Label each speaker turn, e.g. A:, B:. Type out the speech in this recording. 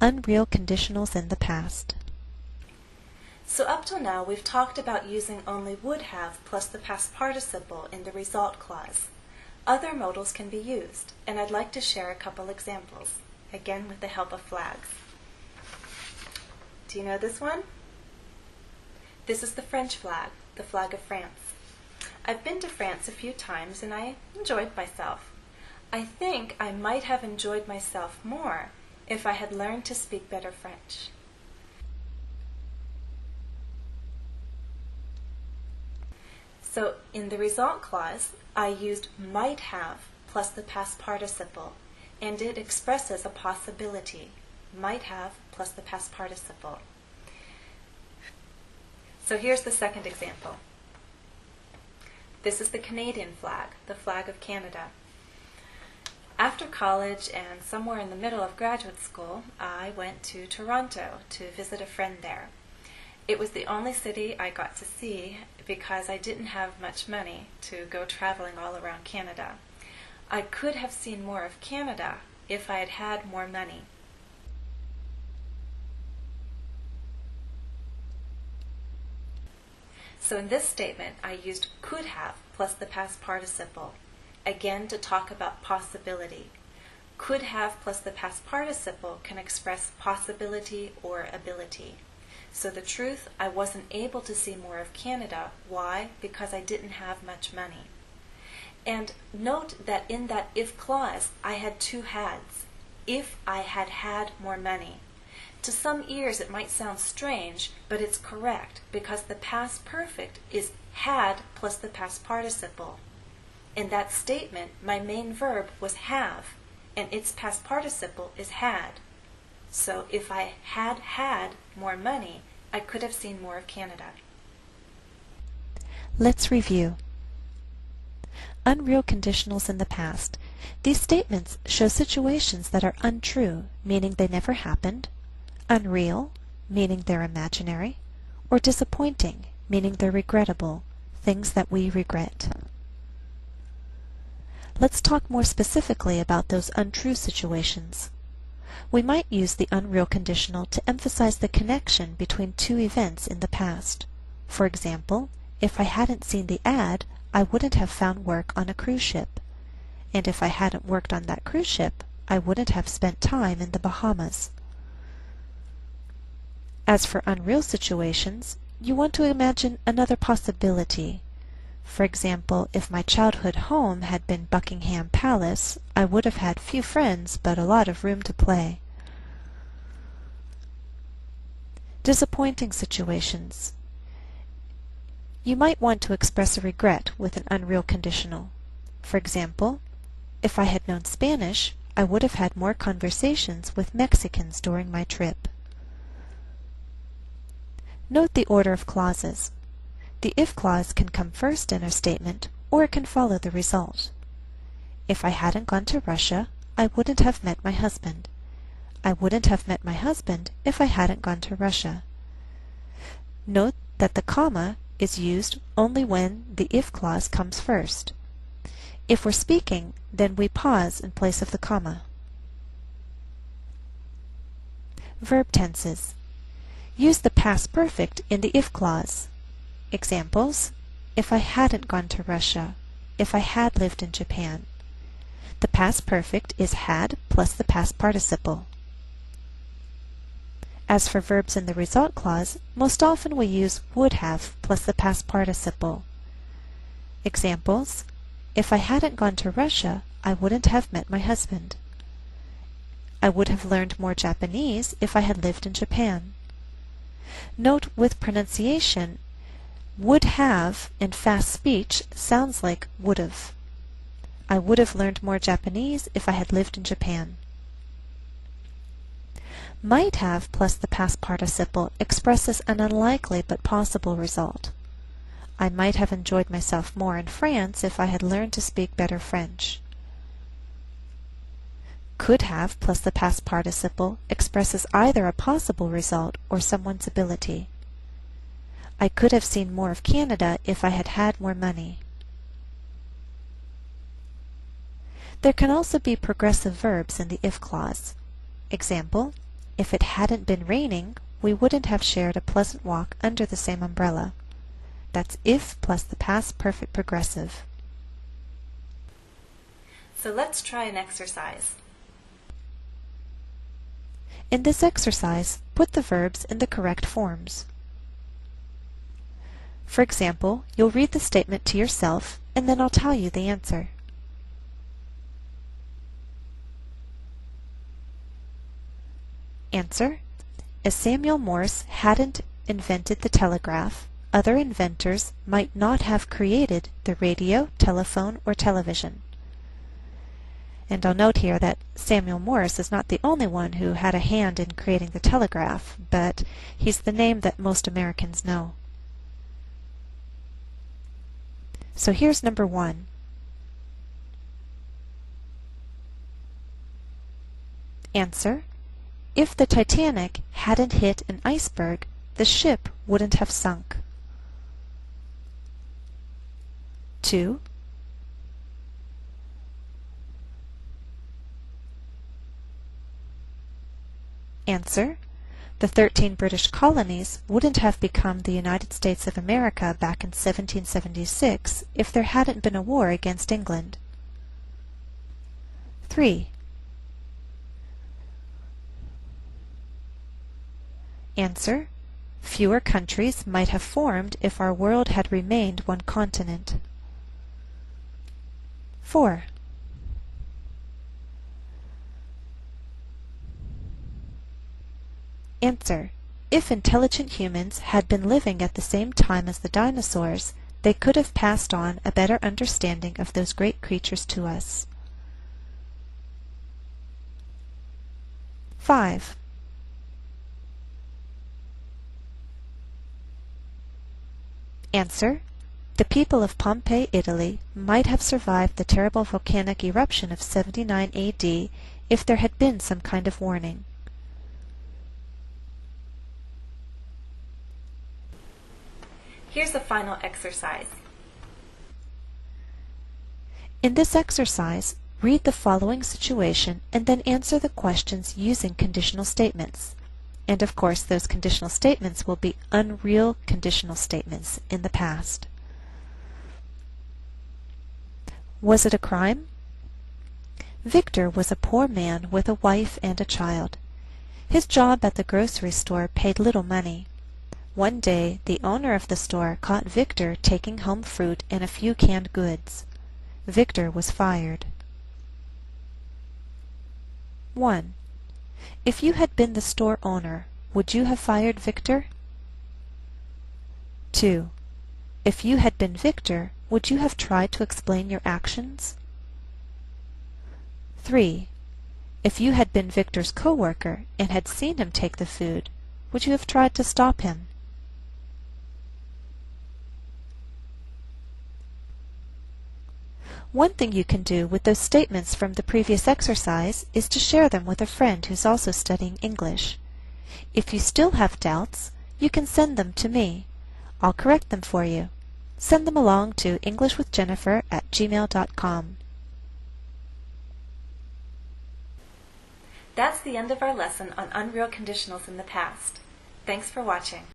A: Unreal conditionals in the past.
B: So up till now, we've talked about using only would have plus the past participle in the result clause. Other modals can be used, and I'd like to share a couple examples, again with the help of flags. Do you know this one? This is the French flag, the flag of France. I've been to France a few times and I enjoyed myself. I think I might have enjoyed myself more if I had learned to speak better French. So in the result clause, I used might have plus the past participle, and it expresses a possibility. Might have plus the past participle. So here's the second example. This is the Canadian flag, the flag of Canada. After college and somewhere in the middle of graduate school, I went to Toronto to visit a friend there. It was the only city I got to see because I didn't have much money to go traveling all around Canada. I could have seen more of Canada if I had had more money. So in this statement, I used could have plus the past participle, again to talk about possibility. Could have plus the past participle can express possibility or ability. So the truth, I wasn't able to see more of Canada. Why? Because I didn't have much money. And note that in that if clause, I had two hads. If I had had more money. To some ears it might sound strange, but it's correct because the past perfect is had plus the past participle. In that statement, my main verb was have, and its past participle is had. So if I had had more money, I could have seen more of Canada.
A: Let's review. Unreal conditionals in the past. These statements show situations that are untrue, meaning they never happened, unreal, meaning they're imaginary, or disappointing, meaning they're regrettable, things that we regret. Let's talk more specifically about those untrue situations. We might use the unreal conditional to emphasize the connection between two events in the past. For example, if I hadn't seen the ad, I wouldn't have found work on a cruise ship. And if I hadn't worked on that cruise ship, I wouldn't have spent time in the Bahamas. As for unreal situations, you want to imagine another possibility. For example, if my childhood home had been Buckingham Palace, I would have had few friends but a lot of room to play. Disappointing situations. You might want to express a regret with an unreal conditional. For example, if I had known Spanish, I would have had more conversations with Mexicans during my trip. Note the order of clauses. The if clause can come first in a statement, or it can follow the result. If I hadn't gone to Russia, I wouldn't have met my husband. I wouldn't have met my husband if I hadn't gone to Russia. Note that the comma is used only when the if clause comes first. If we're speaking, then we pause in place of the comma. Verb tenses. Use the past perfect in the if clause. Examples: if I hadn't gone to Russia, if I had lived in Japan. The past perfect is had plus the past participle. As for verbs in the result clause, most often we use would have plus the past participle. Examples: if I hadn't gone to Russia, I wouldn't have met my husband. I would have learned more Japanese if I had lived in Japan. Note with pronunciation, would have in fast speech sounds like would have. I would have learned more Japanese if I had lived in Japan. Might have plus the past participle expresses an unlikely but possible result. I might have enjoyed myself more in France if I had learned to speak better French. Could have plus the past participle expresses either a possible result or someone's ability. I could have seen more of Canada if I had had more money. There can also be progressive verbs in the if clause. Example: If it hadn't been raining, we wouldn't have shared a pleasant walk under the same umbrella. That's if plus the past perfect progressive.
B: So let's try an exercise.
A: In this exercise, put the verbs in the correct forms. For example, you'll read the statement to yourself, and then I'll tell you the answer. Answer: if Samuel Morse hadn't invented the telegraph, other inventors might not have created the radio, telephone, or television. And I'll note here that Samuel Morse is not the only one who had a hand in creating the telegraph, but he's the name that most Americans know. So here's number 1. Answer: if the Titanic hadn't hit an iceberg, the ship wouldn't have sunk. 2. Answer: the 13 British colonies wouldn't have become the United States of America back in 1776 if there hadn't been a war against England. 3. Answer: fewer countries might have formed if our world had remained one continent. 4. Answer: if intelligent humans had been living at the same time as the dinosaurs, they could have passed on a better understanding of those great creatures to us. 5. Answer: the people of Pompeii, Italy, might have survived the terrible volcanic eruption of 79 AD if there had been some kind of warning.
B: Here's the final exercise.
A: In this exercise, read the following situation and then answer the questions using conditional statements. And of course, those conditional statements will be unreal conditional statements in the past. Was it a crime? Victor was a poor man with a wife and a child. His job at the grocery store paid little money. One day, the owner of the store caught Victor taking home fruit and a few canned goods. Victor was fired. 1. If you had been the store owner, would you have fired Victor? 2. If you had been Victor, would you have tried to explain your actions? 3. If you had been Victor's co-worker and had seen him take the food, would you have tried to stop him? One thing you can do with those statements from the previous exercise is to share them with a friend who's also studying English. If you still have doubts, you can send them to me. I'll correct them for you. Send them along to englishwithjennifer@gmail.com.
B: That's the end of our lesson on unreal conditionals in the past. Thanks for watching.